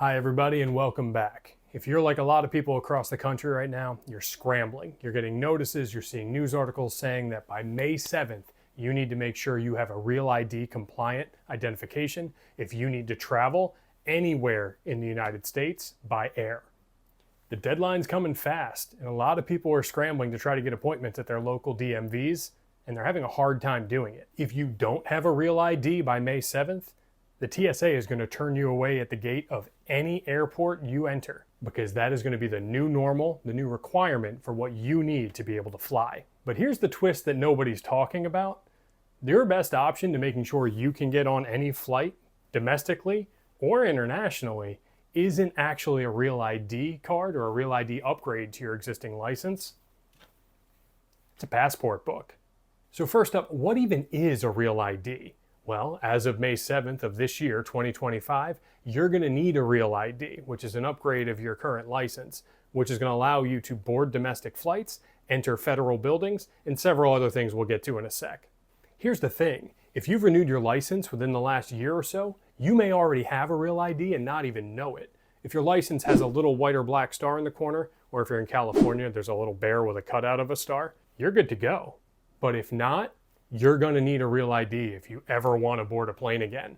Hi everybody and welcome back. If you're like a lot of people across the country right now, you're scrambling. You're getting notices, you're seeing news articles saying that by May 7th, you need to make sure you have a Real ID compliant identification if you need to travel anywhere in the United States by air. The deadline's coming fast, and a lot of people are scrambling to try to get appointments at their local DMVs, and they're having a hard time doing it. If you don't have a Real ID by May 7th, the TSA is going to turn you away at the gate of any airport you enter, because that is going to be the new normal, the new requirement for what you need to be able to fly. But here's the twist that nobody's talking about. Your best option to making sure you can get on any flight, domestically or internationally, isn't actually a Real ID card or a Real ID upgrade to your existing license. It's a passport book. So first up, what even is a Real ID? Well, as of May 7th of this year, 2025, you're going to need a Real ID, which is an upgrade of your current license, which is going to allow you to board domestic flights, enter federal buildings, and several other things we'll get to in a sec. Here's the thing. If you've renewed your license within the last year or so, you may already have a Real ID and not even know it. If your license has a little white or black star in the corner, or if you're in California, there's a little bear with a cutout of a star, you're good to go. But if not, you're going to need a Real ID if you ever want to board a plane again.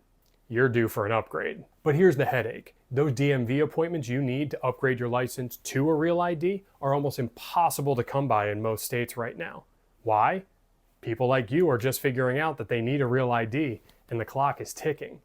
You're due for an upgrade. But here's the headache. Those DMV appointments you need to upgrade your license to a Real ID are almost impossible to come by in most states right now. Why? People like you are just figuring out that they need a Real ID, and the clock is ticking.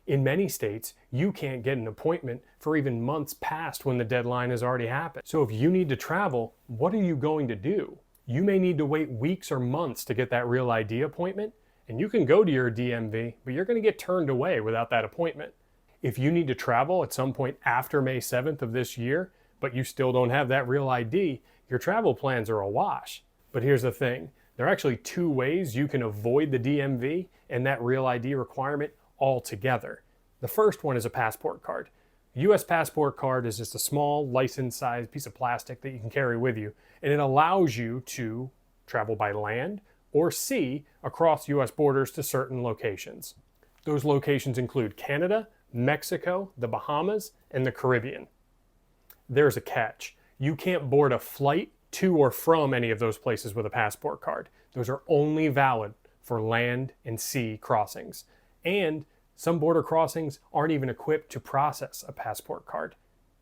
In many states, you can't get an appointment for even months past when the deadline has already happened. So if you need to travel, what are you going to do? You may need to wait weeks or months to get that Real ID appointment, and you can go to your DMV, but you're going to get turned away without that appointment. If you need to travel at some point after May 7th of this year, but you still don't have that Real ID, your travel plans are a wash. But here's the thing. There are actually two ways you can avoid the DMV and that Real ID requirement altogether. The first one is a passport card. A U.S. passport card is just a small license-sized piece of plastic that you can carry with you, and it allows you to travel by land or sea across U.S. borders to certain locations. Those locations include Canada, Mexico, the Bahamas, and the Caribbean. There's a catch. You can't board a flight to or from any of those places with a passport card. Those are only valid for land and sea crossings. And some border crossings aren't even equipped to process a passport card.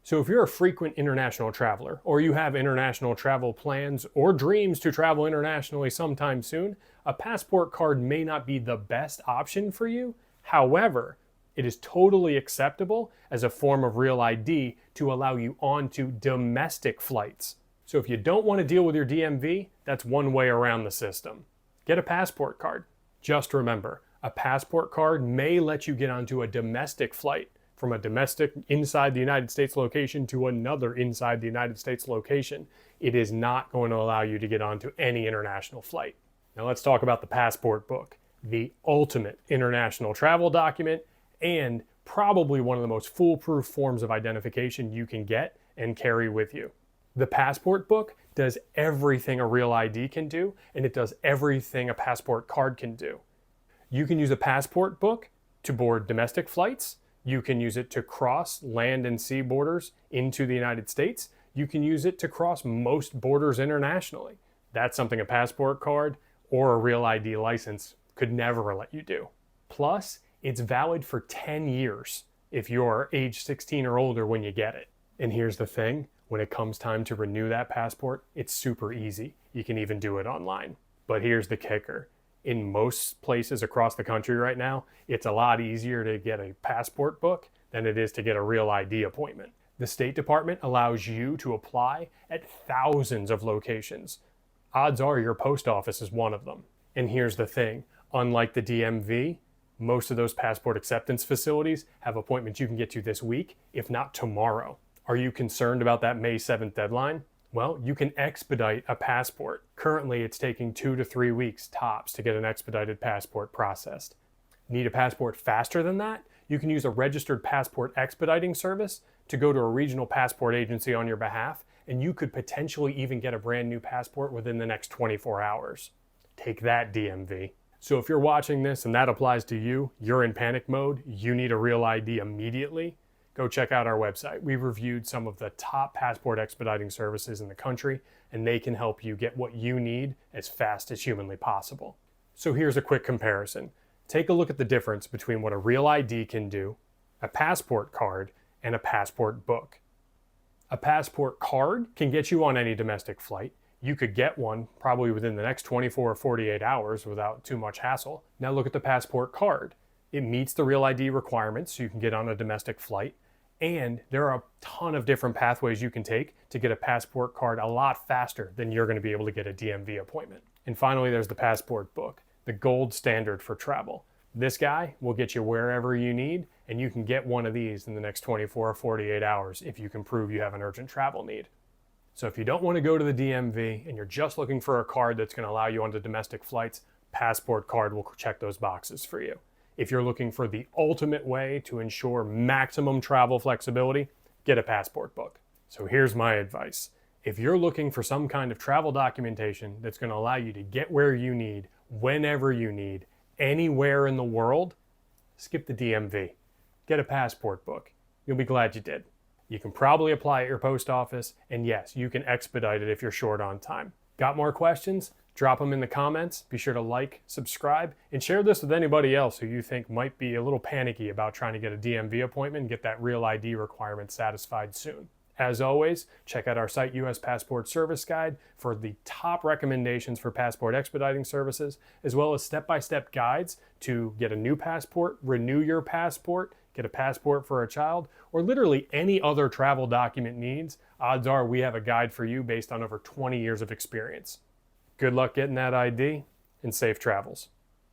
So if you're a frequent international traveler, or you have international travel plans or dreams to travel internationally sometime soon, a passport card may not be the best option for you. However, it is totally acceptable as a form of Real ID to allow you onto domestic flights. So if you don't want to deal with your DMV, that's one way around the system. Get a passport card. Just remember, a passport card may let you get onto a domestic flight from a domestic inside the United States location to another inside the United States location. It is not going to allow you to get onto any international flight. Now let's talk about the passport book, the ultimate international travel document and probably one of the most foolproof forms of identification you can get and carry with you. The passport book does everything a Real ID can do, and it does everything a passport card can do. You can use a passport book to board domestic flights. You can use it to cross land and sea borders into the United States. You can use it to cross most borders internationally. That's something a passport card or a Real ID license could never let you do. Plus, it's valid for 10 years if you're age 16 or older when you get it. And here's the thing, when it comes time to renew that passport, it's super easy. You can even do it online. But here's the kicker. In most places across the country right now, it's a lot easier to get a passport book than it is to get a Real ID appointment. The State Department allows you to apply at thousands of locations. Odds are your post office is one of them. And here's the thing, unlike the DMV, most of those passport acceptance facilities have appointments you can get to this week, if not tomorrow. Are you concerned about that May 7th deadline? Well, you can expedite a passport. Currently, it's taking 2 to 3 weeks tops to get an expedited passport processed. Need a passport faster than that? You can use a registered passport expediting service to go to a regional passport agency on your behalf, and you could potentially even get a brand new passport within the next 24 hours. Take that, DMV. So if you're watching this and that applies to you, you're in panic mode, you need a Real ID immediately, go check out our website. We've reviewed some of the top passport expediting services in the country, and they can help you get what you need as fast as humanly possible. So here's a quick comparison. Take a look at the difference between what a Real ID can do, a passport card, and a passport book. A passport card can get you on any domestic flight. You could get one probably within the next 24 or 48 hours without too much hassle. Now look at the passport card. It meets the Real ID requirements so you can get on a domestic flight. And there are a ton of different pathways you can take to get a passport card a lot faster than you're going to be able to get a DMV appointment. And finally, there's the passport book, the gold standard for travel. This guy will get you wherever you need, and you can get one of these in the next 24 or 48 hours if you can prove you have an urgent travel need. So if you don't want to go to the DMV and you're just looking for a card that's going to allow you onto domestic flights, passport card will check those boxes for you. If you're looking for the ultimate way to ensure maximum travel flexibility, get a passport book. So here's my advice. If you're looking for some kind of travel documentation that's going to allow you to get where you need, whenever you need, anywhere in the world, skip the DMV. Get a passport book. You'll be glad you did. You can probably apply at your post office, and yes, you can expedite it if you're short on time. Got more questions? Drop them in the comments. Be sure to like, subscribe, and share this with anybody else who you think might be a little panicky about trying to get a DMV appointment and get that Real ID requirement satisfied soon. As always, check out our site US Passport Service Guide for the top recommendations for passport expediting services, as well as step-by-step guides to get a new passport, renew your passport, get a passport for a child, or literally any other travel document needs. Odds are we have a guide for you based on over 20 years of experience. Good luck getting that ID, and safe travels.